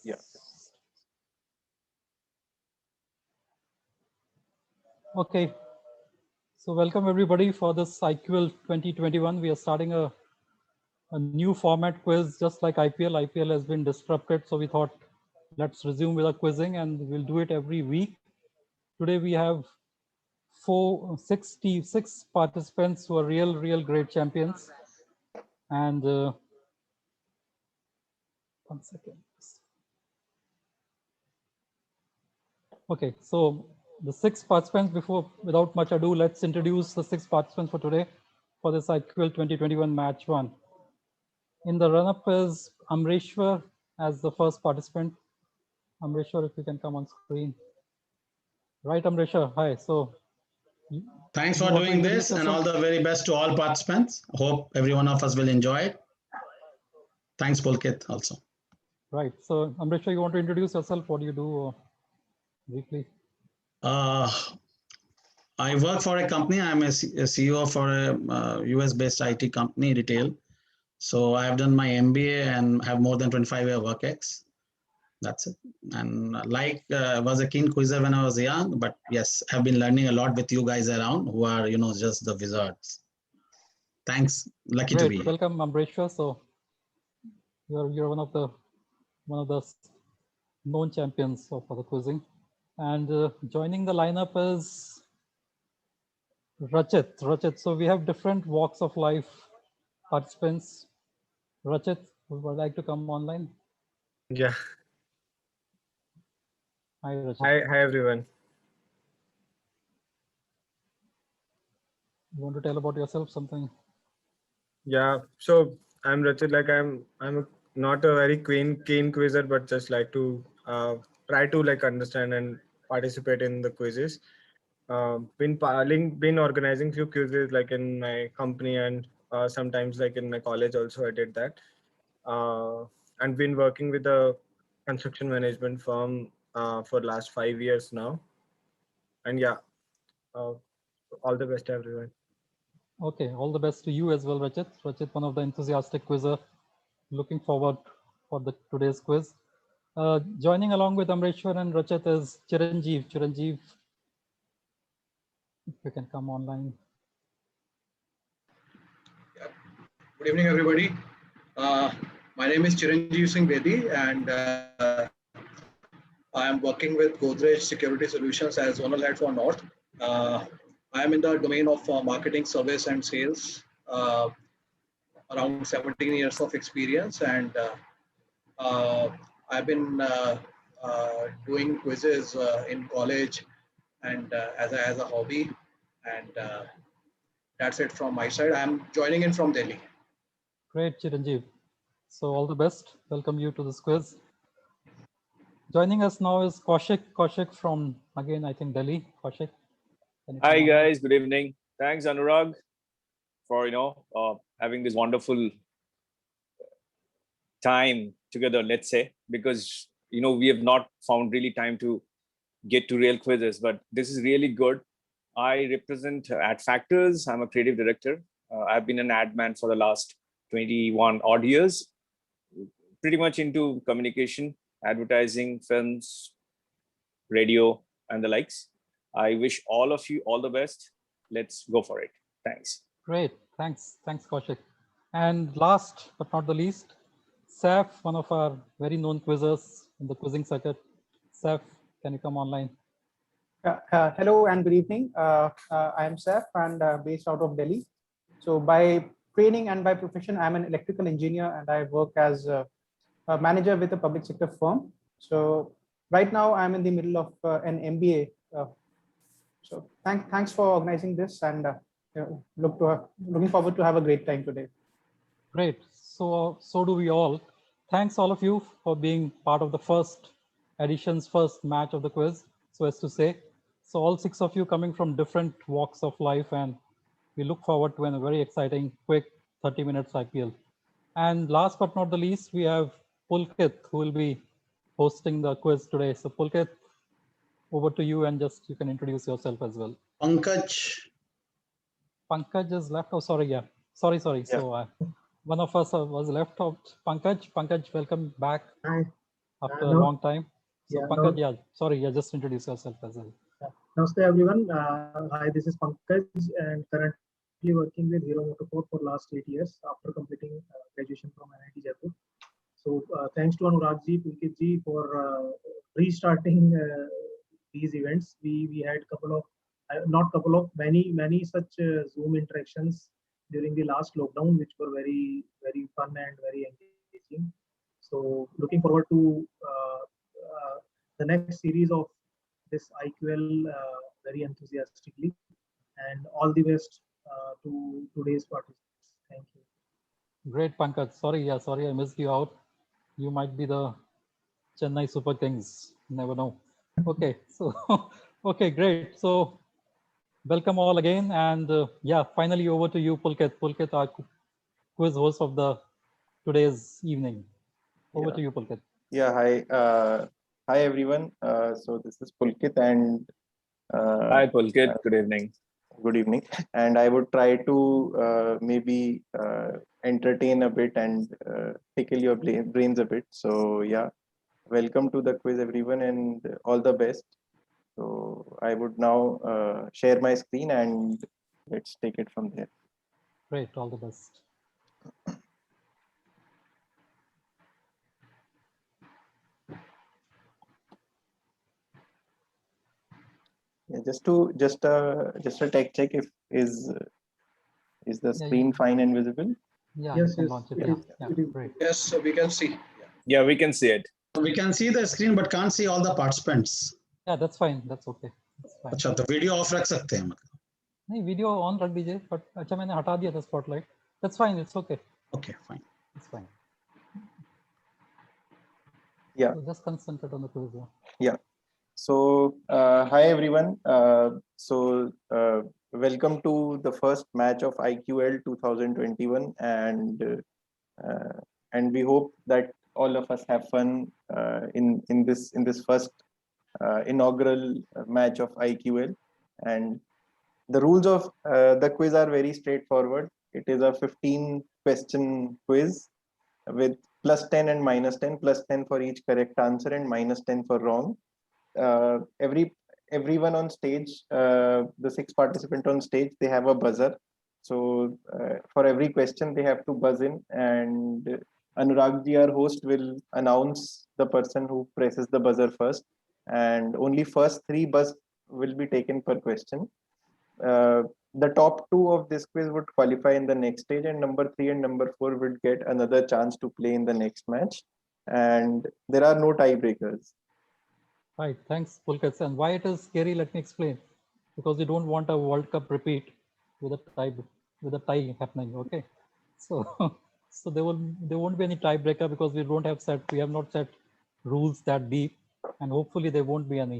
Yeah. Okay. So welcome everybody for this IQL 2021. We are starting a new format quiz, just like IPL. IPL has been disrupted, so we thought let's resume with a quizzing, and we'll do it every week. Today we have 66 participants who are real great champions. And 1 second. Okay, so the 6 participants, without much ado, let's introduce the 6 participants for today for this IQL 2021 match 1. In the run-up is Amreshwar as the first participant. Amreshwar, if you can come on screen. Right, Amreshwar, hi. So thanks for doing this, and all the very best to all participants. Hope every one of us will enjoy it. Thanks, Pulkit, also. Right. So Amreshwar, you want to introduce yourself? What do you do briefly? I work for a company. I'm a CEO for a US-based IT company, retail. So I have done my MBA and have more than 25-year work ex. That's it. And was a keen quizzer when I was young, but yes, I've been learning a lot with you guys around who are, just the wizards. Thanks. Lucky Great. to be here. Welcome, Amreshwar. So you're one of the known champions for the quizzing. And joining the lineup is Rachit. So we have different walks of life participants. Rachit, would like to come online? Yeah. Hi, Rachit. Hi everyone. You want to tell about yourself something? Yeah. So I'm Rachit. Like I'm not a very keen quizzer, but just like to try to understand and participate in the quizzes. Been organizing few quizzes like in my company, and sometimes like in my college also I did that. And been working with a construction management firm for last 5 years now. And yeah, all the best everyone. Okay, all the best to you as well, Rachit. Rachit, one of the enthusiastic quizzer. Looking forward for today's quiz. Joining along with Amreshwar and Rachit is Chiranjeev. Chiranjeev, if you can come online. Yeah. Good evening, everybody. My name is Chiranjeev Singh Bedi, and I am working with Godrej Security Solutions as zonal head for North. I am in the domain of marketing, service, and sales. Around 17 years of experience, and I've been doing quizzes in college and as a hobby, and that's it from my side. I'm joining in from Delhi. Great, Chiranjeev. So all the best. Welcome you to this quiz. Joining us now is Kaushik. Kaushik from, again, I think Delhi. Kaushik. Hi guys, good evening. Thanks Anurag for having this wonderful time together, let's say, because we have not found really time to get to real quizzes, but this is really good. I represent Adfactors. I'm a creative director. I've been an ad man for the last 21 odd years, pretty much into communication, advertising, films, radio, and the likes. I wish all of you all the best. Let's go for it. Thanks. Great. Thanks, Kaushik. And last but not the least, Saif, one of our very known quizzers in the quizzing circuit. Saif, can you come online? Hello and good evening. I am Saif and based out of Delhi. So by training and by profession, I'm an electrical engineer and I work as a manager with a public sector firm. So right now I'm in the middle of an MBA. So thanks for organizing this, and looking forward to have a great time today. Great. So do we all. Thanks all of you for being part of the first match of the quiz, so as to say. So all 6 of you coming from different walks of life, and we look forward to a very exciting, quick 30 minutes IPL. And last but not the least, we have Pulkit, who will be hosting the quiz today. So Pulkit, over to you, and just you can introduce yourself as well. Pankaj is left. Oh, sorry. Yeah. Sorry. Yeah. So one of us was left out. Pankaj, welcome back. Hi. after a No. long time. So Yeah, Pankaj, no. sorry, just introduce yourself as well. Namaste everyone. Hi, this is Pankaj and currently working with Hero Motorsport for last 8 years after completing graduation from NIT Jaipur. So thanks to Anurag ji, Pulkit ji for restarting these events. We had many such Zoom interactions during the last lockdown, which were very fun and very engaging. So looking forward to the next series of this IQL very enthusiastically, and all the best to today's participants. Thank you. Great, Pankaj. Sorry, I missed you out. You might be the Chennai Super Kings. Never know. Okay, so okay, great. So welcome all again, and yeah, finally over to you, Pulkit. Pulkit, our quiz host of the today's evening. Over to you, Pulkit. Yeah, hi. Hi everyone. So this is Pulkit and Hi, Pulkit. Good evening. Good evening. And I would try to maybe entertain a bit and tickle your brains a bit. So yeah, welcome to the quiz everyone and all the best. So I would now share my screen and let's take it from there. Great, all the best. Yeah, just a tech check if is the screen fine and visible? Yeah, yes, you can yes, launch it. it is. Great. Yes, so we can see. Yeah, we can see it. We can see the screen but can't see all the participants. Yeah, that's fine. That's okay. That's fine. अच्छा तो video of रख सकते हैं मतलब. नहीं video on रख दीजिए but अच्छा मैंने हटा दिया था spotlight. That's fine. It's okay. Okay, fine. It's fine. Yeah. So just concentrate on the quiz. Yeah. So hi everyone. Welcome to the first match of IQL 2021, and we hope that all of us have fun in this first inaugural match of IQL. And the rules of the quiz are very straightforward. It is a 15-question quiz with +10 and -10, +10 for each correct answer and -10 for wrong. Everyone on stage, the 6 participants on stage, they have a buzzer. So for every question, they have to buzz in, and Anurag ji, our host, will announce the person who presses the buzzer first, and only first 3 buzz will be taken per question. The top 2 of this quiz would qualify in the next stage, and number 3 and number 4 would get another chance to play in the next match. And there are no tiebreakers. Right, thanks, Pulkit. And why it is scary, let me explain. Because we don't want a World Cup repeat with a tie happening. Okay, so so there won't be any tiebreaker because we have not set rules that deep, and hopefully there won't be any.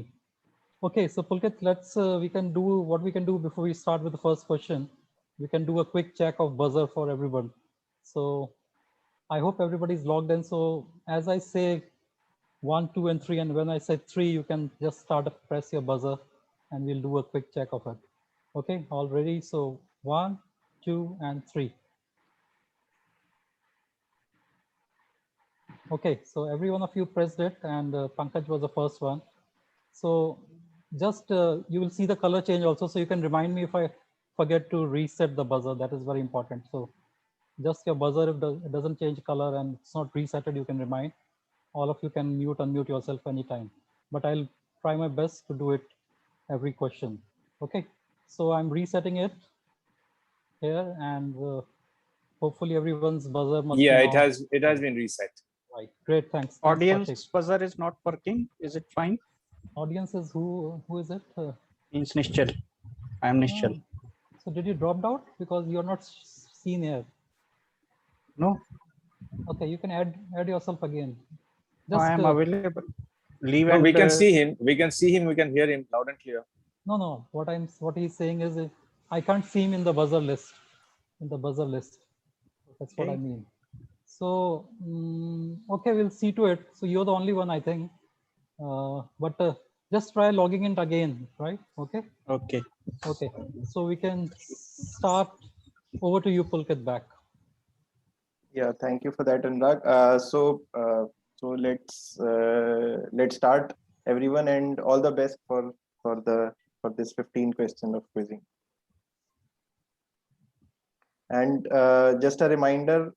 Okay, so Pulkit, let's we can do what we can do before we start with the first question. We can do a quick check of buzzer for everyone. So I hope everybody's logged in. So as I say 1, 2, and 3, and when I say 3, you can just start to press your buzzer and we'll do a quick check of it. Okay, all ready? So 1, 2, and 3. Okay, so every one of you pressed it, and Pankaj was the first one. So just you will see the color change also, so you can remind me if I forget to reset the buzzer. That is very important. So just your buzzer, if it doesn't change color and it's not resetted, you can remind. All of you can mute, unmute yourself anytime, but I'll try my best to do it every question. Okay, so I'm resetting it here, and hopefully everyone's buzzer must be it has been reset. Right, great, thanks. Audience buzzer is not working. Is it fine? Audience is who is it? Means Nishchal. I am Nishchal. So did you drop out because you're not seen here? No. Okay, you can add yourself again. Just, I am available. Leave no, and we can see him. We can see him. We can hear him loud and clear. No. What he's saying is I can't see him in the buzzer list. That's what I mean. So okay, we'll see to it. So you're the only one, I think. But just try logging in again, right? Okay. Okay. Okay. So we can start. Over to you, Pulkit, back. Yeah, thank you for that, Anurag. So let's start, everyone, and all the best for this 15 question of quizzing. And just a reminder,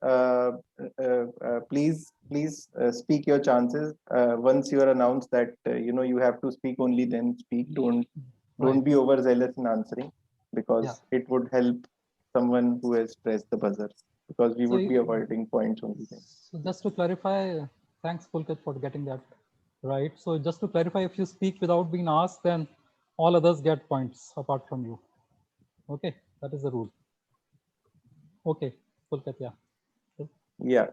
please speak your chances. Once you are announced that you have to speak, only then speak. Don't be overzealous in answering, because it would help someone who has pressed the buzzer, because we would be avoiding points only then. So just to clarify, thanks Pulkit for getting that right. So just to clarify, if you speak without being asked, then all others get points apart from you. Okay, that is the rule. Okay, Pulkit, yeah. Yeah.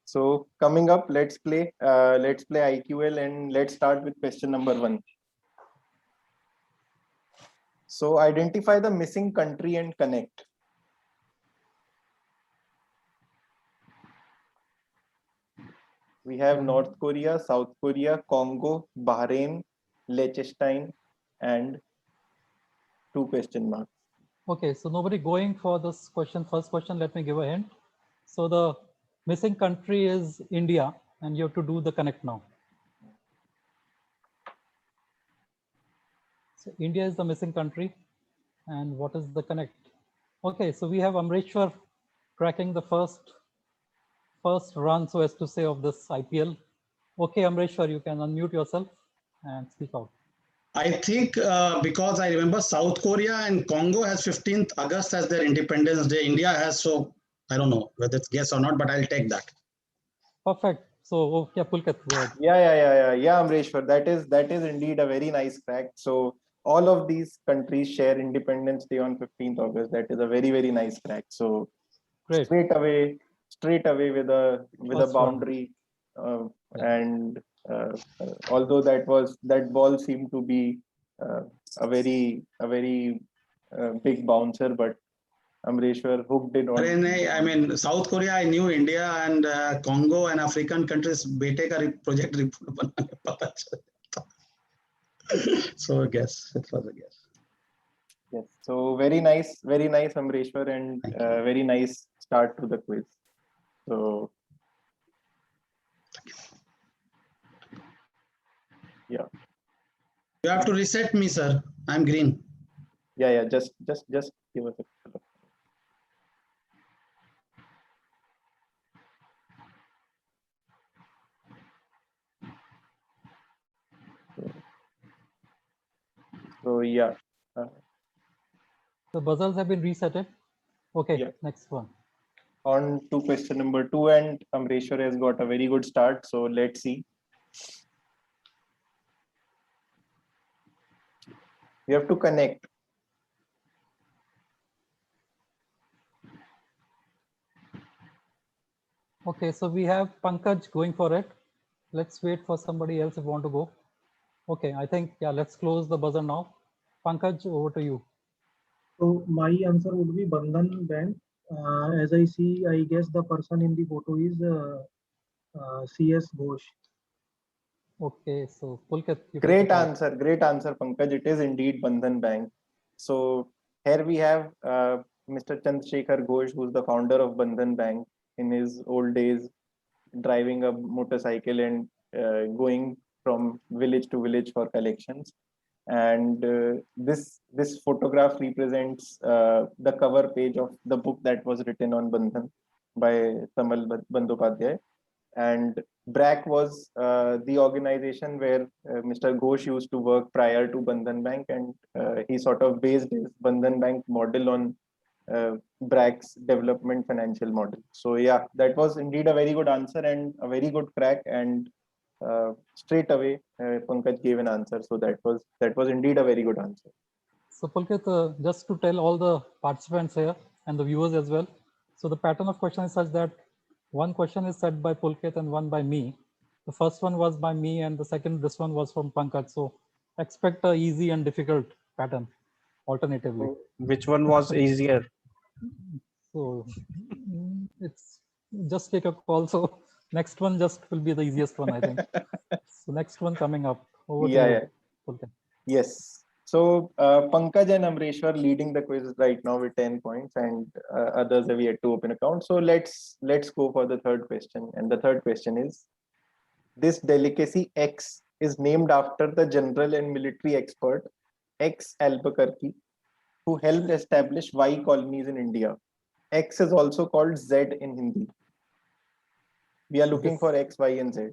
So coming up, let's play IQL, and let's start with question number 1. So identify the missing country and connect. We have North Korea, South Korea, Congo, Bahrain, Liechtenstein, and 2 question marks. Okay, so nobody going for this question. First question, let me give a hint. So the missing country is India, and you have to do the connect now. So India is the missing country, and what is the connect? Okay, so we have Amreshwar cracking the first run, so as to say, of this IPL. Okay, Amreshwar, you can unmute yourself and speak out. I think because I remember South Korea and Congo has 15th August as their Independence Day. India has, so I don't know whether it's guess or not, but I'll take that. Perfect. So, okay, Pulkit, go ahead. Yeah, Amreshwar, that is indeed a very nice crack. So all of these countries share Independence Day on 15th August. That is a very, very nice crack. So great. Straight away with a boundary, and although that ball seemed to be a very big bouncer, but Amreshwar hooked it on. I mean, South Korea, I knew. India and Congo and African countries, bete ka project report banane pata chala. So it was a guess. Yes, so very nice, Amreshwar, and very nice start to the quiz. So yeah, you have to reset me, sir. I'm green. Yeah, just give us a couple. So yeah, the buzzers have been resetted. Okay, yeah. Next one. On to question number 2, and Amreshwar has got a very good start. So let's see. You have to connect. Okay, so we have Pankaj going for it. Let's wait for somebody else if you want to go. Okay, I think, yeah, let's close the buzzer now. Pankaj, over to you. So my answer would be Bandhan Bank. As I see, I guess the person in the photo is CS Ghosh. Okay, so Pulkit. Great answer, Pankaj. It is indeed Bandhan Bank. So here we have Mr. Chandrasekhar Ghosh, who's the founder of Bandhan Bank, in his old days, driving a motorcycle and going from village to village for collections. And this photograph represents the cover page of the book that was written on Bandhan by Tamal Bandyopadhyay. And BRAC was the organization where Mr. Ghosh used to work prior to Bandhan Bank, and he sort of based his Bandhan Bank model on BRAC's development financial model. So yeah, that was indeed a very good answer and a very good crack, and straight away Pankaj gave an answer. So that was indeed a very good answer. So Pulkit, just to tell all the participants here and the viewers as well. So the pattern of question is such that one question is set by Pulkit and one by me. The first one was by me, and this one was from Pankaj. So expect a easy and difficult pattern alternatively. So which one was easier? So it's just take a call. So next one just will be the easiest one, I think. So next one coming up. Over to you, Pulkit. Yes. So Pankaj and Amreshwar leading the quiz right now with 10 points, and others have yet to open account. So let's go for the third question. And the third question is, this delicacy X is named after the general and military expert X Albuquerque, who helped establish Y colonies in India. X is also called Z in Hindi. We are looking for X, Y, and Z.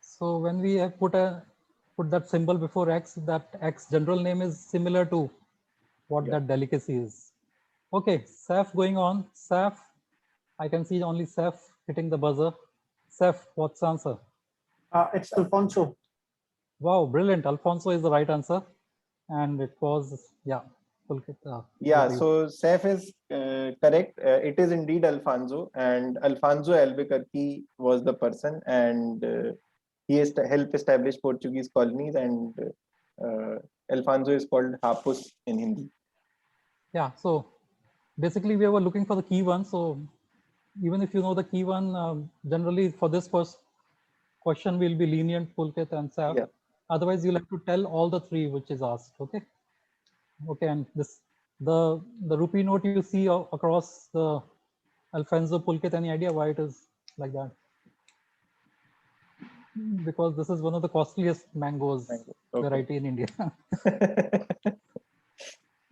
So when we have put that symbol before X, that X general name is similar to what that delicacy is. Okay, Saf going on. Saf, I can see only Saf hitting the buzzer. Saf, what's the answer? It's Alfonso. Wow, brilliant. Alfonso is the right answer. And it was, yeah. Yeah, so Saif is correct. It is indeed Alfonso, and Alfonso Albuquerque was the person, and he has helped establish Portuguese colonies, and Alfonso is called Hapus in Hindi. Yeah, so basically we were looking for the key one. So even if you know the key one, generally for this first question will be lenient, Pulkit and Saf. Yeah. Otherwise you'll have to tell all the three which is asked. Okay. Okay, and this the rupee note you see across the Alfonso Pulkit, any idea why it is like that? Because this is one of the costliest mangoes variety in India.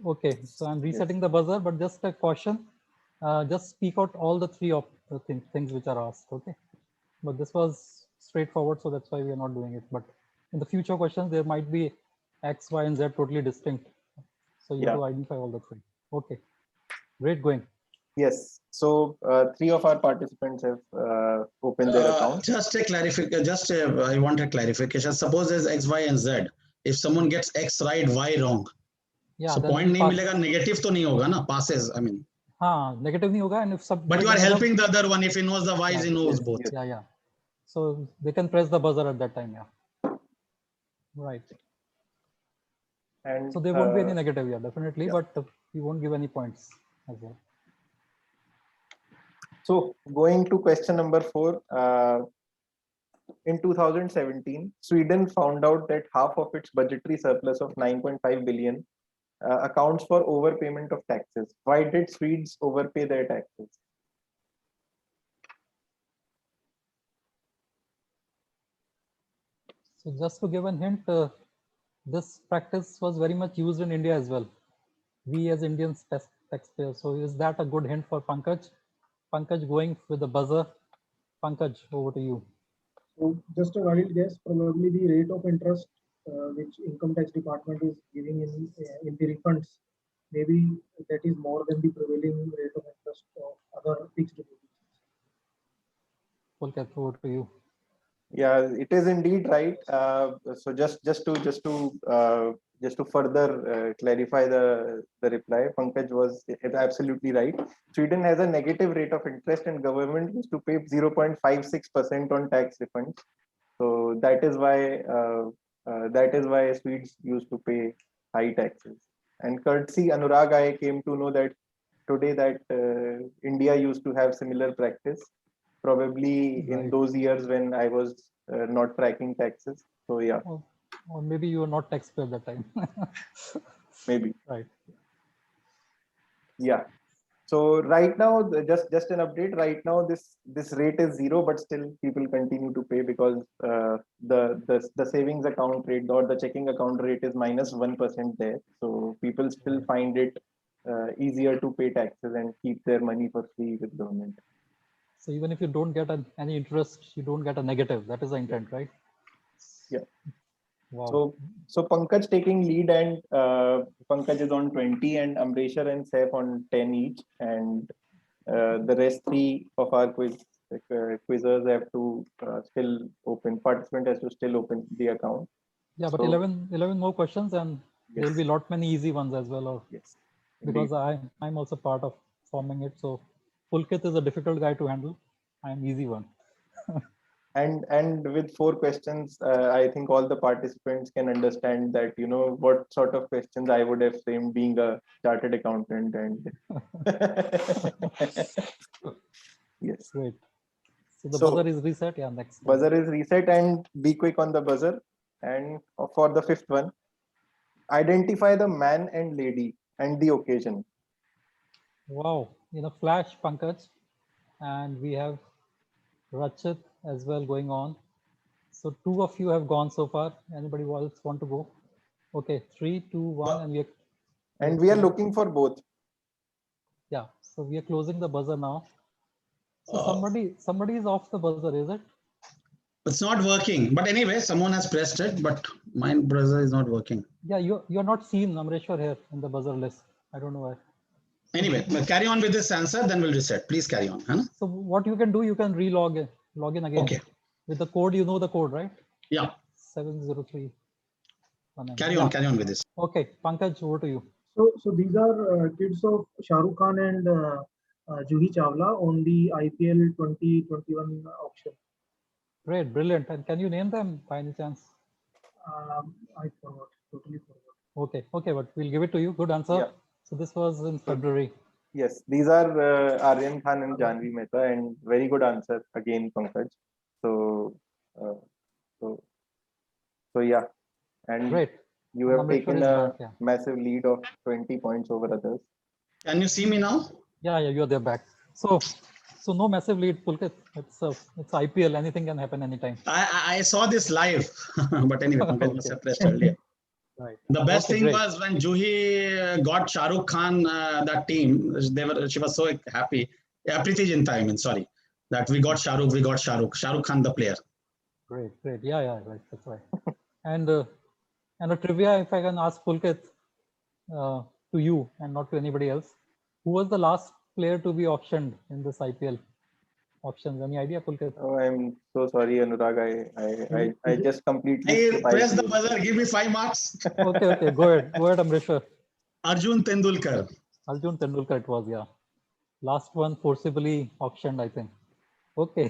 Okay, so I'm resetting the buzzer, but just a caution, just speak out all the three of the things which are asked. Okay, but this was straightforward, so that's why we are not doing it. But in the future questions, there might be X, Y, and Z totally distinct. So you have to identify all the three. Okay, great going. Yes, so 3 of our participants have opened their account. Just a clarification. I want a clarification. Suppose there's X, Y, and Z. If someone gets X right, Y wrong. Yeah, so point नहीं मिलेगा, negative तो नहीं होगा ना, passes. I mean. हाँ, negative नहीं होगा, and if some. But you are helping the other one. If he knows the Y's, he knows both. Yeah, yeah. So they can press the buzzer at that time. Yeah. Right. And so there won't be any negative, yeah, definitely, but we won't give any points as well. So going to question number 4, in 2017, Sweden found out that half of its budgetary surplus of 9.5 billion accounts for overpayment of taxes. Why did Swedes overpay their taxes? So just to give a hint, this practice was very much used in India as well. We as Indians taxpayers. So is that a good hint for Pankaj? Pankaj going with the buzzer. Pankaj, over to you. So just a wild guess, probably the rate of interest which income tax department is giving in the refunds, maybe that is more than the prevailing rate of interest of other fixed deposits. Pulkit, over to you. Yeah, it is indeed right. So just to further clarify the reply, Pankaj was absolutely right. Sweden has a negative rate of interest, and government used to pay 0.56% on tax refunds. So that is why Swedes used to pay high taxes. And courtesy Anurag, I came to know that today that India used to have similar practice, probably in those years when I was not tracking taxes. So yeah. Or maybe you were not taxpayer at that time. Maybe. Right. Yeah. So right now, just an update. Right now, this rate is 0, but still people continue to pay because the savings account rate or the checking account rate is -1% there. So people still find it easier to pay taxes and keep their money for free with government. So even if you don't get any interest, you don't get a negative. That is the intent, right? Yeah. Wow. So Pankaj taking lead, and Pankaj is on 20, and Amreshar and Saif on 10 each, and the rest 3 of our quizzers have to participant has to still open the account. Yeah, but 11 more questions, and there will be a lot many easy ones as well. Or yes, because I'm also part of forming it. So Pulkit is a difficult guy to handle. I'm easy one. And with 4 questions, I think all the participants can understand that, you know, what sort of questions I would have framed being a chartered accountant. And yes. Great. So the buzzer is reset. Yeah, next. Buzzer is reset, and be quick on the buzzer. And for the 5th one, identify the man and lady and the occasion. Wow, in a flash, Pankaj, and we have Rachit as well going on. So 2 of you have gone so far. Anybody else want to go? Okay, 3, 2, 1, and we are looking for both. Yeah, so we are closing the buzzer now. So Oh. somebody is off the buzzer, is it? It's not working. But anyway, someone has pressed it, but my buzzer is not working. Yeah, you're not seen, Amreshwar, here in the buzzer list. I don't know why. Anyway, carry on with this answer, then we'll reset. Please carry on. Huh? So what you can do, you can log in again. Okay. With the code, you know the code, right? Yeah. 703. Carry on with this. Okay, Pankaj, over to you. So these are kids of Shah Rukh Khan and Juhi Chawla on the IPL 2021 auction. Great, brilliant. And can you name them by any chance? I forgot, totally forgot. Okay, but we'll give it to you. Good answer. Yeah. So this was in February. Yes, these are Aryan Khan and Janvi Mehta, and very good answer again, Pankaj. So yeah, and great. You have taken a back, yeah. massive lead of 20 points over others. Can you see me now? Yeah, you're there back. So no massive lead, Pulkit. It's IPL. Anything can happen anytime. I saw this live, but anyway, Pankaj must have pressed earlier. Right. The best thing was when Juhi got Shah Rukh Khan, that team. She was so happy. Priti Jinta, I mean, sorry, that we got Shah Rukh. Shah Rukh Khan, the player. Great. Yeah, right. That's right. And a trivia, if I can ask Pulkit, to you and not to anybody else, who was the last player to be auctioned in this IPL auctions? Any idea, Pulkit? Oh, I'm so sorry, Anurag. I just completely. Hey, press the buzzer. Give me 5 marks. Okay. Go ahead, Amreshwar. Arjun Tendulkar. Arjun Tendulkar it was, yeah. Last one forcibly auctioned, I think. Okay.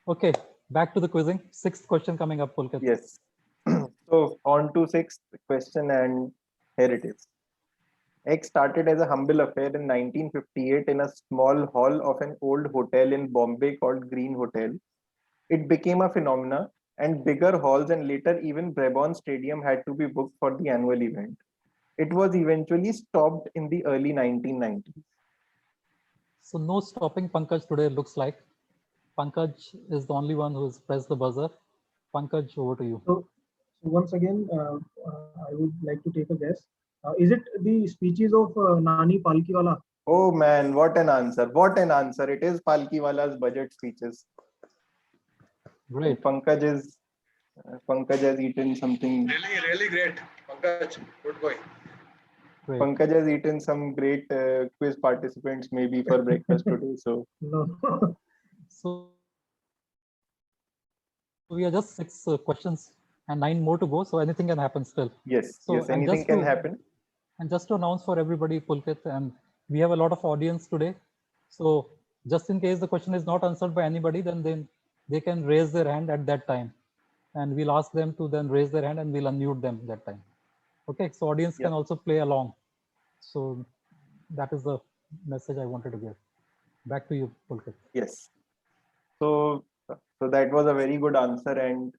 Okay. Back to the quizzing. 6th question coming up, Pulkit. Yes. So on to 6th question, and here it is. X started as a humble affair in 1958 in a small hall of an old hotel in Bombay called Green Hotel. It became a phenomenon, and bigger halls and later even Brabourne Stadium had to be booked for the annual event. It was eventually stopped in the early 1990s. So no stopping Pankaj today, looks like. Pankaj is the only one who has pressed the buzzer. Pankaj, over to you. So once again, I would like to take a guess. Is it the speeches of Nani Palkiwala? Oh man, what an answer. What an answer. It is Palkiwala's budget speeches. Great. Pankaj has eaten something. Really great. Pankaj, good boy. Great. Pankaj has eaten some great quiz participants maybe for breakfast today. So no. So we are just 6 questions and 9 more to go. So anything can happen still. Yes, so, yes, anything can happen. And just to announce for everybody, Pulkit, and we have a lot of audience today. So just in case the question is not answered by anybody, then they can raise their hand at that time. And we'll ask them to then raise their hand and we'll unmute them that time. Okay, so audience can also play along. So that is the message I wanted to give. Back to you, Pulkit. Yes. So that was a very good answer. And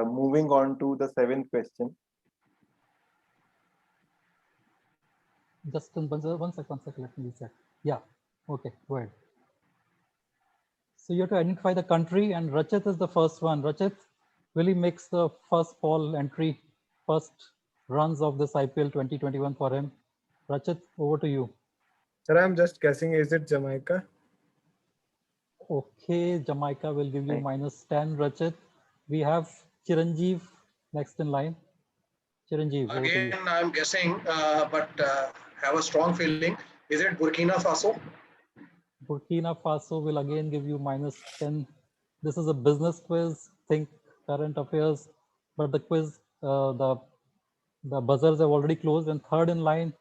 moving on to the 7th question. Just one second, let me reset. Yeah, okay, go ahead. So you have to identify the country, and Rachit is the first one. Rachit, really makes the first ball entry, first runs of this IPL 2021 for him. Rachit, over to you. Sir, I'm just guessing, is it Jamaica? Okay, Jamaica will give you -10, Rachit. We have Chiranjeev next in line. Chiranjeev, again, I'm guessing, but have a strong feeling. Is it Burkina Faso? Burkina Faso will again give you -10. This is a business quiz, think current affairs, but the quiz, the buzzers have already closed. And third in line,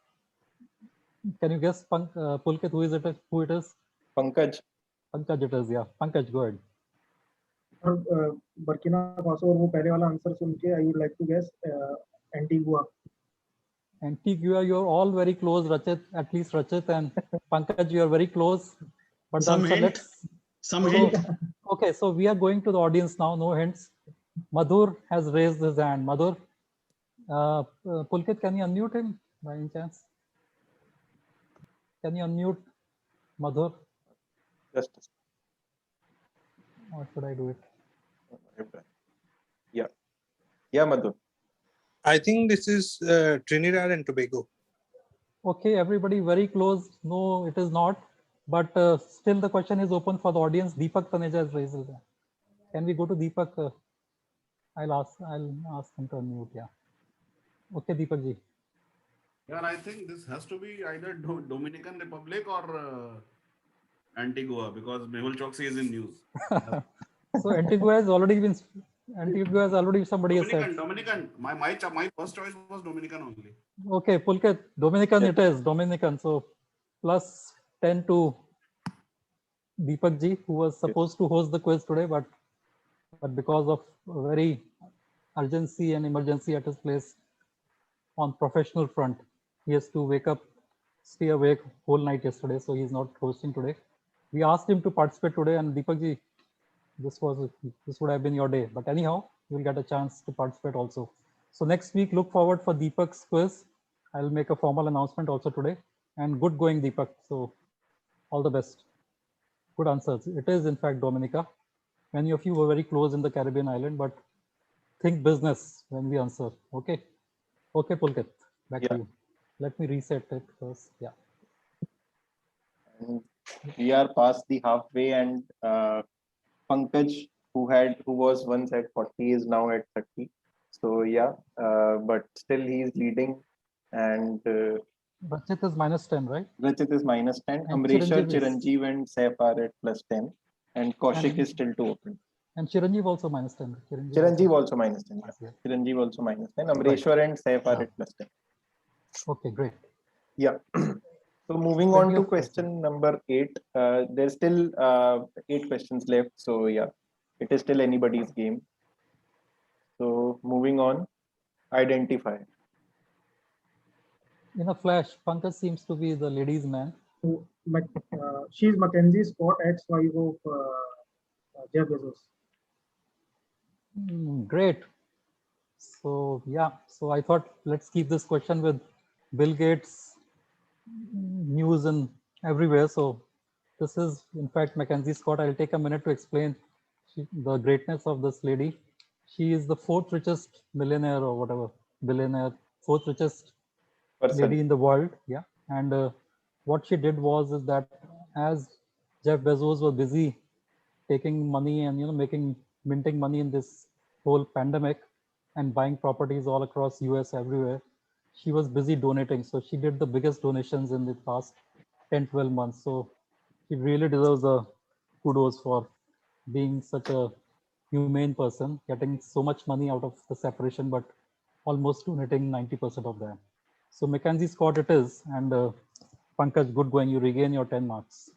can you guess, Pulkit, who it is? Pankaj. Pankaj it is, yeah. Pankaj, go ahead. Burkina Faso और वो पहले वाला answer सुन के I would like to guess Antigua. Antigua, you're all very close, Rachit. At least Rachit and Pankaj, you are very close. But some hint. Okay, so we are going to the audience now. No hints. Madhur has raised his hand. Madhur, Pulkit, can you unmute him by any chance? Can you unmute Madhur? Just. Or should I do it? Yeah, Madhu. I think this is Trinidad and Tobago. Okay, everybody very close. No, it is not. But still the question is open for the audience. Deepak Taneja has raised his hand. Can we go to Deepak? I'll ask him to unmute. Yeah. Okay, Deepak ji. Yeah, I think this has to be either Dominican Republic or Antigua, because Mehul Choksi is in news. So Antigua has already been. Antigua has already somebody has said. Dominican. My first choice was Dominican only. Okay, Pulkit, Dominican it is, Dominican. So plus 10 to Deepak ji, who was supposed to host the quiz today, but because of very urgency and emergency at his place on professional front, he has to stay awake whole night yesterday, so he's not hosting today. We asked him to participate today, and Deepak ji, this would have been your day. But anyhow, you will get a chance to participate also. So next week, look forward for Deepak's quiz. I'll make a formal announcement also today. And good going, Deepak. So all the best. Good answers. It is in fact Dominica. Many of you were very close in the Caribbean island, but think business when we answer. Okay. Okay, Pulkit, back to you. Let me reset it first. Yeah. And we are past the halfway, and Pankaj, who was once at 40, is now at 30. So yeah, but still he's leading, and Rachit is minus 10, right? Rachit is minus 10. And Amreshwar, Chiranjeev is- Chiranjeev, and Saif are at plus 10, and Kaushik is still to open. And Chiranjeev also minus 10. Chiranjeev also minus 10. Yeah. Chiranjeev also minus 10. Amreshwar and Saif are at plus 10. Okay, great. Yeah. So moving on to question number 8. There's still 8 questions left. So yeah, it is still anybody's game. So moving on, identify. In a flash, Pankaj seems to be the ladies' man. She's Mackenzie Scott, ex-wife of Jeff Bezos. Great. So yeah, so I thought let's keep this question with Bill Gates news and everywhere. So this is in fact Mackenzie Scott. I'll take a minute to explain the greatness of this lady. She is the 4th richest millionaire or whatever, billionaire, 4th richest lady in the world. Yeah. And what she did was is that as Jeff Bezos was busy taking money and minting money in this whole pandemic and buying properties all across US everywhere, she was busy donating. So she did the biggest donations in the past 10-12 months. So she really deserves the kudos for being such a humane person, getting so much money out of the separation, but almost donating 90% of that. So Mackenzie Scott it is, and Pankaj, good going, you regain your 10 marks.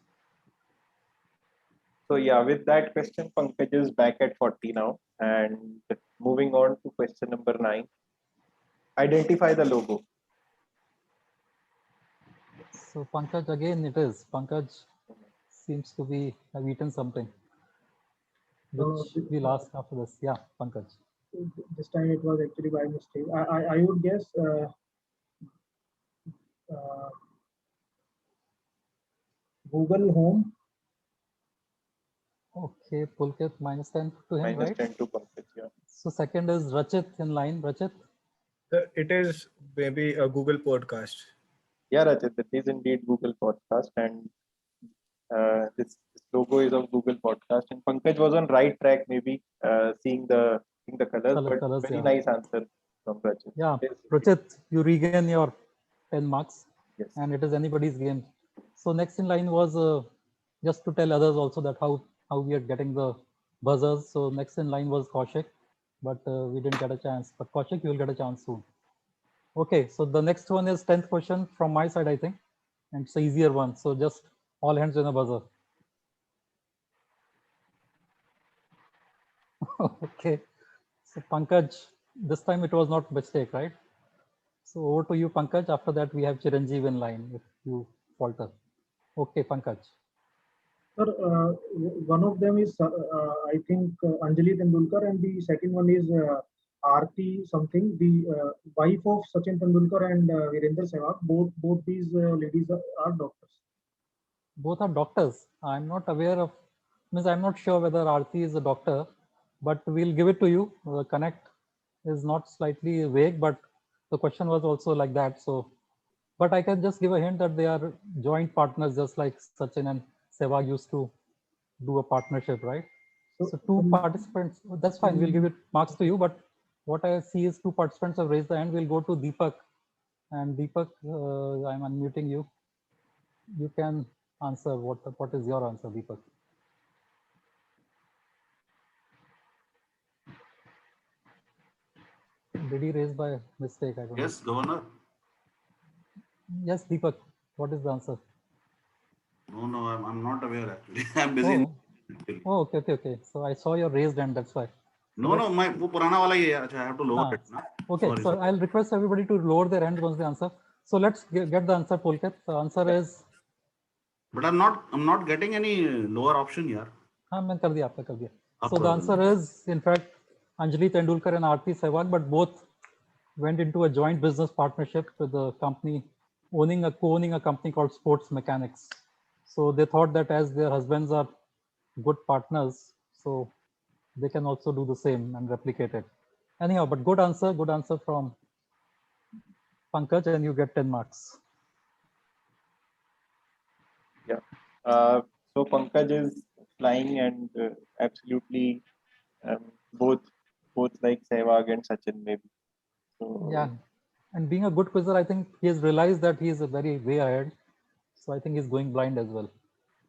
So yeah, with that question, Pankaj is back at 40 now. And moving on to question number 9. Identify the logo. So Pankaj, again it is. Pankaj seems to have eaten something, which we'll ask after this. Yeah, Pankaj. This time it was actually by mistake. I would guess Google Home. Okay, Pulkit minus 10 to him, minus right? 10 to Pankaj, yeah. So second is Rachit in line. Rachit? It is maybe a Google podcast. Yeah, Rachit, it is indeed Google Podcast, and this logo is of Google Podcast. And Pankaj was on right track, maybe seeing the colors, but Colors, very yeah. nice answer from Rachit. Yeah, Rachit, you regain your 10 marks. Yes. And it is anybody's game. So next in line was just to tell others also that how we are getting the buzzers. So next in line was Kaushik, but we didn't get a chance. But Kaushik, you will get a chance soon. Okay, so the next one is 10th question from my side, I think, and it's an easier one. So just all hands on a buzzer. Okay, so Pankaj, this time it was not mistake, right? So over to you, Pankaj. After that, we have Chiranjeev in line if you falter. Okay, Pankaj. Sir, one of them is, I think, Anjali Tendulkar, and the second one is Aarti something, the wife of Sachin Tendulkar and Virender Sehwag. Both these ladies are doctors. Both are doctors. I'm not aware of, I'm not sure whether Aarti is a doctor, but we'll give it to you. Connect is not slightly vague, but the question was also like that. So, but I can just give a hint that they are joint partners, just like Sachin and Sehwag used to do a partnership, right? So two participants, that's fine. We'll give it marks to you. But what I see is two participants have raised the hand. We'll go to Deepak. And Deepak, I'm unmuting you. You can answer. What is your answer, Deepak? Did he raise by mistake? I don't Yes, Governor. know. Yes, Deepak. What is the answer? No, I'm not aware actually. I'm busy. Oh, okay. So I saw your raised hand. That's why. No, my वो पुराना वाला ही है. I have to lower it. Na? Okay, Sorry, so sorry. I'll request everybody to lower their hand once they answer. So let's get the answer, Pulkit. The answer is. But I'm not getting any lower option here. हाँ मैं कर दिया आपने कर दिया. So the answer is in fact Anjali Tendulkar and Aarti Sehwag, but both went into a joint business partnership with the company co-owning a company called Sports Mechanics. So they thought that as their husbands are good partners, so they can also do the same and replicate it. Anyhow, but good answer from Pankaj, and you get 10 marks. Yeah. So Pankaj is flying and absolutely both like Sehwag and Sachin maybe. So, yeah, and being a good quizzer, I think he has realized that he is a very way ahead. So I think he's going blind as well.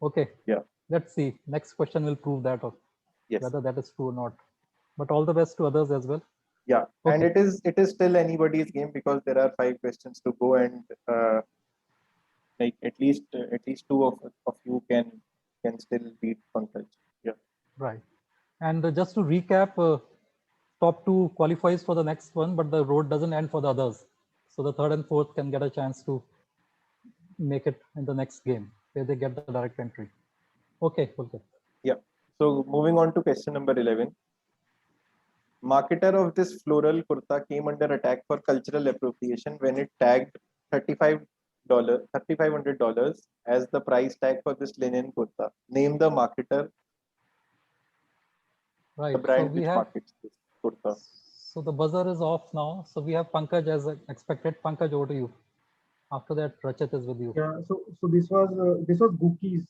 Okay. Yeah. Let's see. Next question will prove that or yes. whether that is true or not. But all the best to others as well. Yeah, okay. And it is still anybody's game because there are 5 questions to go, and like at least 2 of you can still beat Pankaj. Yeah. Right. And just to recap, top 2 qualifies for the next one, but the road doesn't end for the others. So the third and fourth can get a chance to make it in the next game where they get the direct entry. Okay. Yeah. So moving on to question number 11. Marketer of this floral kurta came under attack for cultural appropriation when it tagged $3,500 as the price tag for this linen kurta. Name the marketer. Right. The brand so we which markets this kurta. So the buzzer is off now. So we have Pankaj as expected. Pankaj, over to you. After that, Rachit is with you. Yeah. So this was Gookies.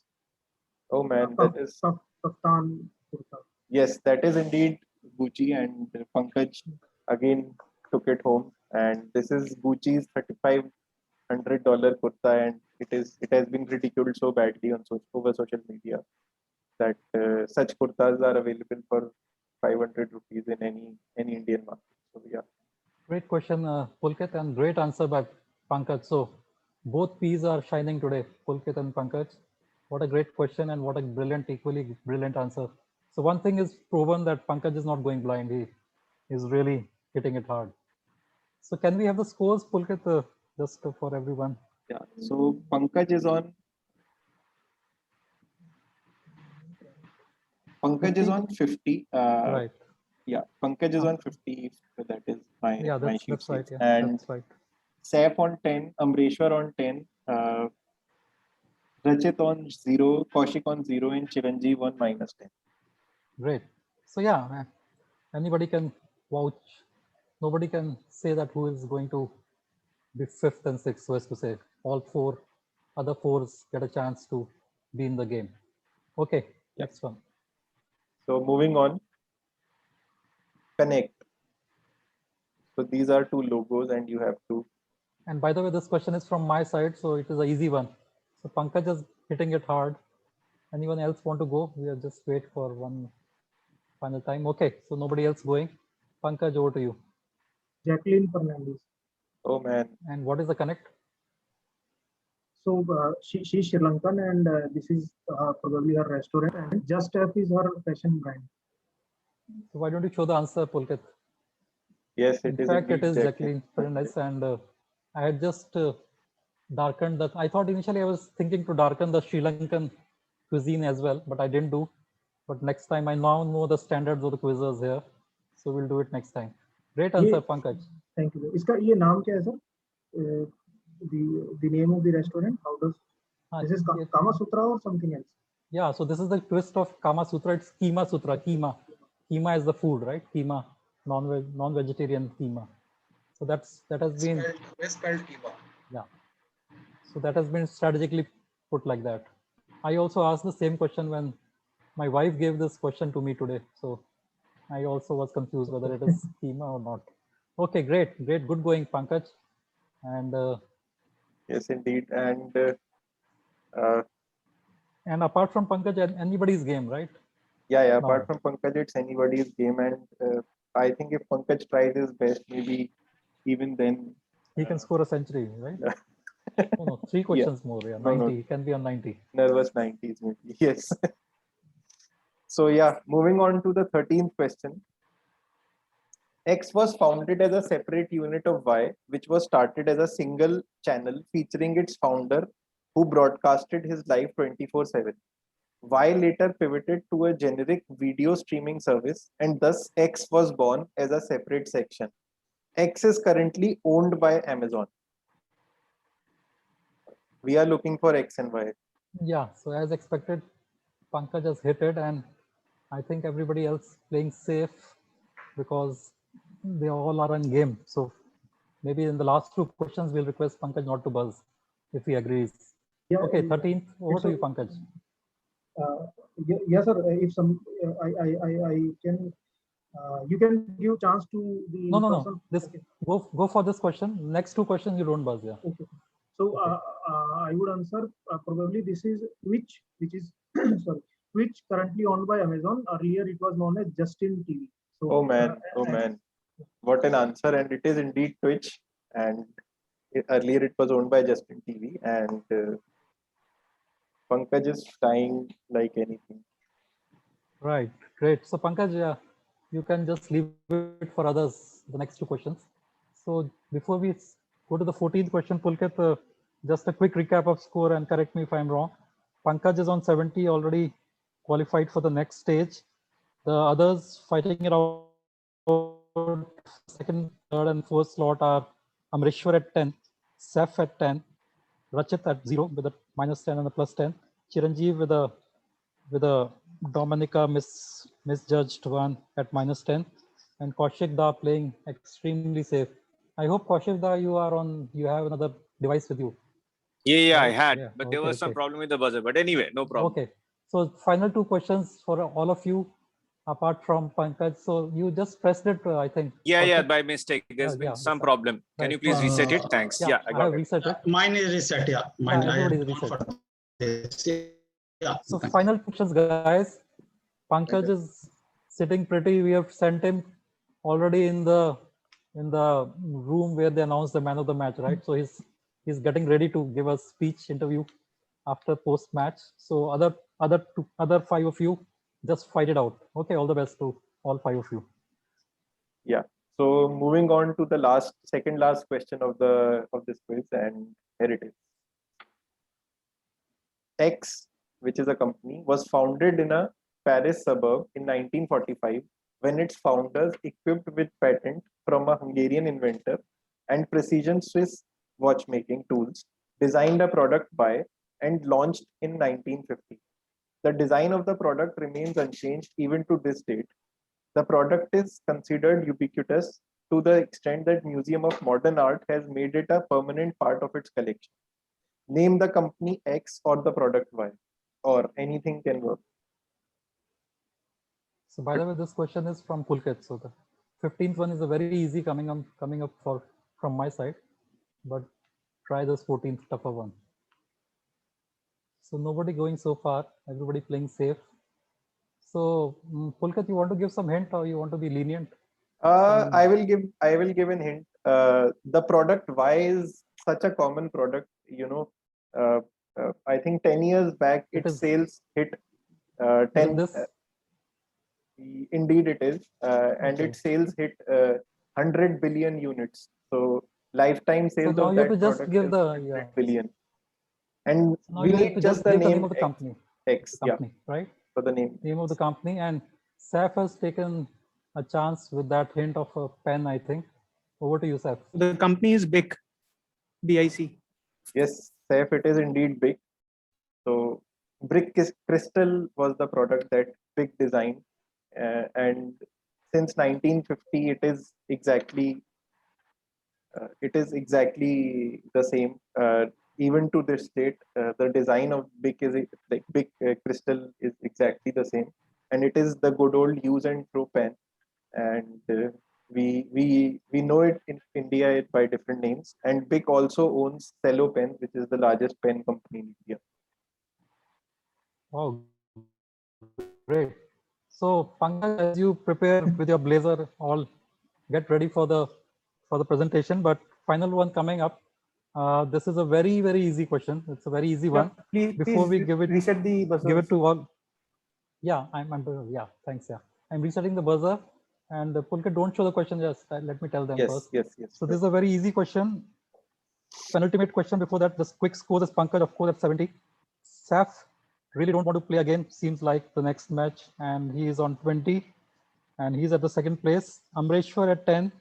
Oh man, that is Kaftan kurta. Yes, that is indeed Gucci, and Pankaj again took it home. And this is Gucci's $3,500 kurta, and it has been ridiculed so badly on over social media that such kurtas are available for 500 rupees in any Indian market. So yeah. Great question, Pulkit, and great answer by Pankaj. So both P's are shining today, Pulkit and Pankaj. What a great question and what a equally brilliant answer. So one thing is proven that Pankaj is not going blind. He is really hitting it hard. So can we have the scores, Pulkit, just for everyone? Yeah. So Pankaj is on. Pankaj 50? Is on 50. Right. Yeah, Pankaj is on 50. That is my that's right. Yeah, and that's right. Saif on 10, Amreshwar on 10, Rachit on 0, Kaushik on 0, and Chiranjeev on -10. Great. So yeah, anybody can vouch. Nobody can say that who is going to be 5th and 6th, so as to say. All 4 other 4s get a chance to be in the game. Okay, next one. So moving on. Connect. So these are 2 logos and you have to. And by the way, this question is from my side, so it is an easy one. So Pankaj is hitting it hard. Anyone else want to go? We are just wait for one final time. Okay, so nobody else going. Pankaj, over to you. Jacqueline Fernandez. Oh man. And what is the connect? So she's Sri Lankan, and this is probably her restaurant, and Just F is her fashion brand. So why don't you show the answer, Pulkit? Yes, in fact, it is Jacqueline Fernandez, and I had just darkened the. I thought initially I was thinking to darken the Sri Lankan cuisine as well, but I didn't do. But next time I now know the standards of the quizzers here, so we'll do it next time. Great answer, Pankaj. Thank you. इसका ये नाम क्या है sir? The name of the restaurant. How does this is Kama Sutra or something else? Yeah, so this is the twist of Kama Sutra. It's Keema Sutra. Keema is the food, right? Keema non-vegetarian keema. So that has been Misspelled keema. Yeah. So that has been strategically put like that. I also asked the same question when my wife gave this question to me today. So I also was confused whether it is keema or not. Okay, great, good going, Pankaj. And Yes, indeed. and apart from Pankaj, anybody's game, right? Yeah. No. Apart from Pankaj, it's anybody's game, and I think if Pankaj tries his best, maybe even then He can score a century, right? Oh, no, 3 questions more. Yeah, 90. No. He can be on 90. Nervous 90s, maybe. Yes. So yeah, moving on to the 13th question. X was founded as a separate unit of Y, which was started as a single channel featuring its founder, who broadcasted his live 24/7. Y later pivoted to a generic video streaming service, and thus X was born as a separate section. X is currently owned by Amazon. We are looking for X and Y. Yeah, so as expected, Pankaj has hit it, and I think everybody else playing safe because they all are in game. So maybe in the last 2 questions, we'll request Pankaj not to buzz if he agrees. Yeah, okay, 13th, over to you, Pankaj. Yes, sir. If some, I can, you can give chance to the No. This okay. Go for this question. Next 2 questions you don't buzz. Yeah. Okay. So I would answer probably this is Twitch, which is sorry, Twitch currently owned by Amazon. Earlier it was known as Justin TV. So Oh man, what an answer! And it is indeed Twitch. And earlier it was owned by Justin TV, and Pankaj is flying like anything. Right, great. So Pankaj, you can just leave it for others, the next 2 questions. So before we go to the 14th question, Pulkit, just a quick recap of score and correct me if I'm wrong. Pankaj is on 70, already qualified for the next stage. The others fighting it out, second, third, and fourth slot are Amrishwar at 10, Seth at 10, Rachit at 0 with a -10 and a +10, Chiranjeev with a Dominica misjudged one at -10, and Kaushik Da playing extremely safe. I hope Kaushik Da, you have another device with you. Yeah, right? I had, Yeah. but there was some problem with the buzzer. But anyway, no problem. Okay, so final 2 questions for all of you, apart from Pankaj. So you just pressed it, I think. Yeah, by mistake. There's been some problem. Can you please reset it? Thanks. Yeah, I got it. Reset it. Mine is reset. Yeah, mine. Everybody is reset. Yeah. So final questions, guys. Pankaj is sitting pretty. We have sent him already in the room where they announced the man of the match, right? So he's getting ready to give a speech interview after post match. So other 5 of you, just fight it out. Okay, all the best to all 5 of you. Yeah. So moving on to the second last question of this quiz, and here it is. X, which is a company, was founded in a Paris suburb in 1945 when its founders, equipped with patent from a Hungarian inventor and precision Swiss watchmaking tools, designed a product by and launched in 1950. The design of the product remains unchanged even to this date. The product is considered ubiquitous to the extent that Museum of Modern Art has made it a permanent part of its collection. Name the company X or the product Y, or anything can work. So by the way, this question is from Pulkit. So the 15th one is a very easy coming up from my side, but try this 14th tougher one. So nobody going so far, everybody playing safe. So Pulkit, you want to give some hint or you want to be lenient? I will give an hint. The product Y is such a common product, I think 10 years back its sales hit 10. Indeed it is, and its sales hit 100 billion units. So lifetime sales so now of you that have to just product give is the 100 billion. And now we you have need to just the name of the company. X, company, right? For the name of the company. And Saf has taken a chance with that hint of a pen, I think. Over to you, Saf. The company is BIC, BIC. Yes, Saf, it is indeed BIC. So Brick Crystal was the product that BIC designed, and since 1950, it is exactly the same. Even to this date, the design of BIC is like BIC crystal is exactly the same, and it is the good old use and throw pen. And we know it in India by different names. And BIC also owns Cello Pen, which is the largest pen company in India. Wow, great. So Pankaj, as you prepare with your blazer, all get ready for the presentation. But final one coming up. This is a very easy question. It's a very easy one. Before we give it, reset the buzzer. give it to all. Yeah, yeah. Thanks. Yeah, I'm resetting the buzzer. And Pulkit, don't show the question. Just let me tell them first. Yes. So this is a very easy question. Penultimate question before that. This quick score is Pankaj, of course, at 70. Saf really don't want to play again. Seems like the next match, and he is on 20, and he's at the second place. Amreshwar at 10,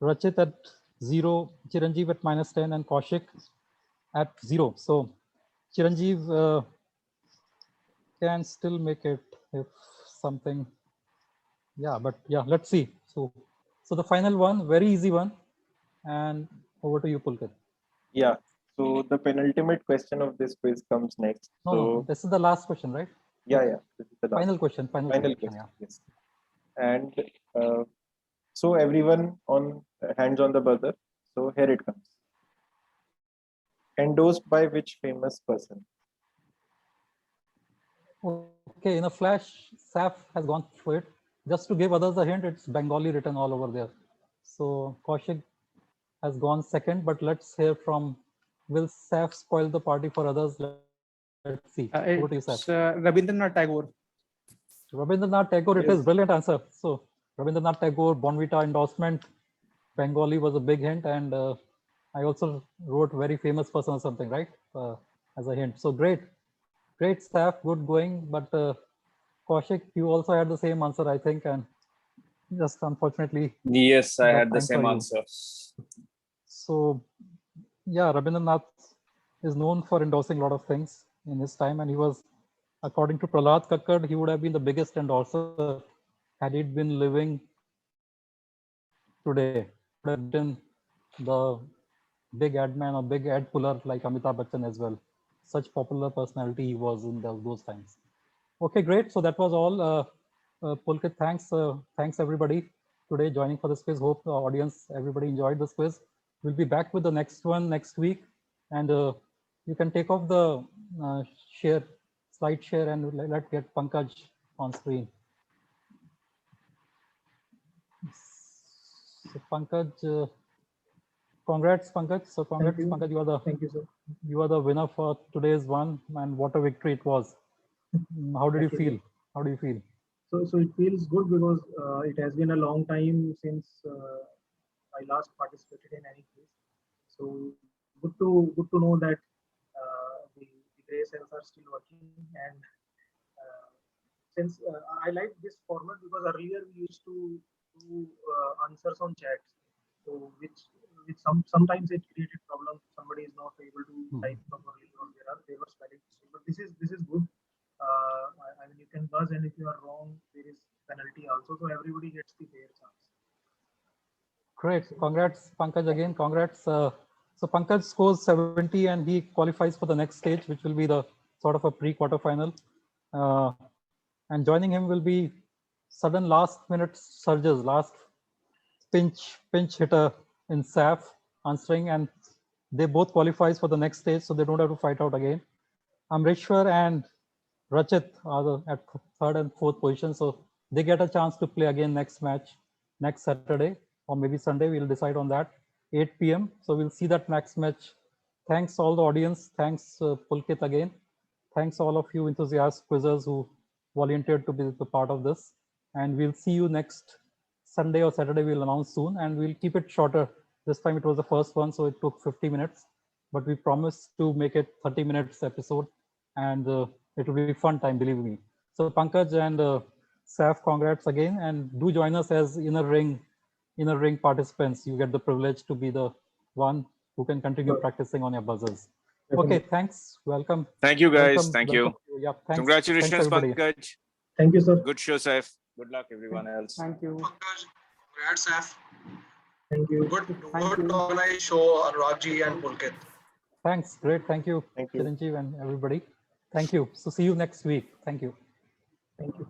Rachit at 0, Chiranjeev at -10, and Kaushik at 0. So Chiranjeev can still make it if something. Yeah, but yeah, let's see. So the final one, very easy one, and over to you, Pulkit. Yeah. So the penultimate question of this quiz comes next. No, this is the last question, right? Yeah. This is the last final question. Final question. Yeah. Yes. And so everyone on hands on the buzzer. So here it comes. Endorsed by which famous person? Okay, in a flash, Saf has gone through it. Just to give others a hint, it's Bengali written all over there. So Kaushik has gone second, but let's hear from, will Saf spoil the party for others? Let's see. Over to you, Saf. Rabindranath Tagore. Rabindranath Tagore, it is brilliant answer. So Rabindranath Tagore, Bonvita endorsement, Bengali was a big hint, and I also wrote very famous person or something, right? As a hint. So great, Saf, good going. But Kaushik, you also had the same answer, I think, and just unfortunately. Yes, I had the same answer. So yeah, Rabindranath is known for endorsing a lot of things in his time, and he was, according to Prahlad Kakkad, he would have been the biggest endorser had he been living today. Would have been the big ad man or big ad puller like Amitabh Bachchan as well. Such popular personality he was in those times. Okay, great. So that was all. Pulkit, thanks everybody today joining for this quiz. Hope the audience, everybody enjoyed this quiz. We'll be back with the next one next week, and you can take off the slide share, and let's get Pankaj on screen. So Pankaj, congrats, Pankaj. So congrats, Pankaj. You are the thank you, sir. You are the winner for today's one, and what a victory it was. How did you feel? How do you feel? So it feels good because it has been a long time since I last participated in any quiz. So good to know that the gray cells are still working, and since I like this format because earlier we used to do answers on chats, so which sometimes it created problems. Somebody is not able to type properly, or there were spelling mistakes. But this is good. I mean, you can buzz, and if you are wrong, there is penalty also, so everybody gets the fair chance. Great, congrats, Pankaj, again. Congrats. So Pankaj scores 70, and he qualifies for the next stage, which will be the sort of a pre-quarterfinal. And joining him will be sudden last-minute surges, last pinch hitter in Saf answering, and they both qualifies for the next stage, so they don't have to fight out again. Amreshwar and Rachit are at third and fourth position, so they get a chance to play again next match, next Saturday, or maybe Sunday. We'll decide on that, 8 p.m. So we'll see that next match. Thanks all the audience. Thanks Pulkit again. Thanks all of you enthusiast quizzers who volunteered to be the part of this. And we'll see you next Sunday or Saturday. We'll announce soon, and we'll keep it shorter. This time it was the first one, so it took 50 minutes. But we promise to make it 30 minutes episode, and it will be fun time, believe me. So Pankaj and Saf, congrats again, and do join us as inner ring participants. You get the privilege to be the one who can continue practicing on your buzzers. Okay, thanks. Welcome. Thank you, guys. Welcome. Thank Welcome. you. Yeah, thanks. Congratulations, thanks, everybody. Pankaj. Thank you, sir. Good show, Saif. Good luck, everyone else. Thank you. Pankaj, congrats, Saf. Thank you. Good organized show, Anurag and Pulkit. Thanks. Great. Thank you, Thank you. Chiranjeev and everybody. Thank you. So see you next week. Thank you. Thank you.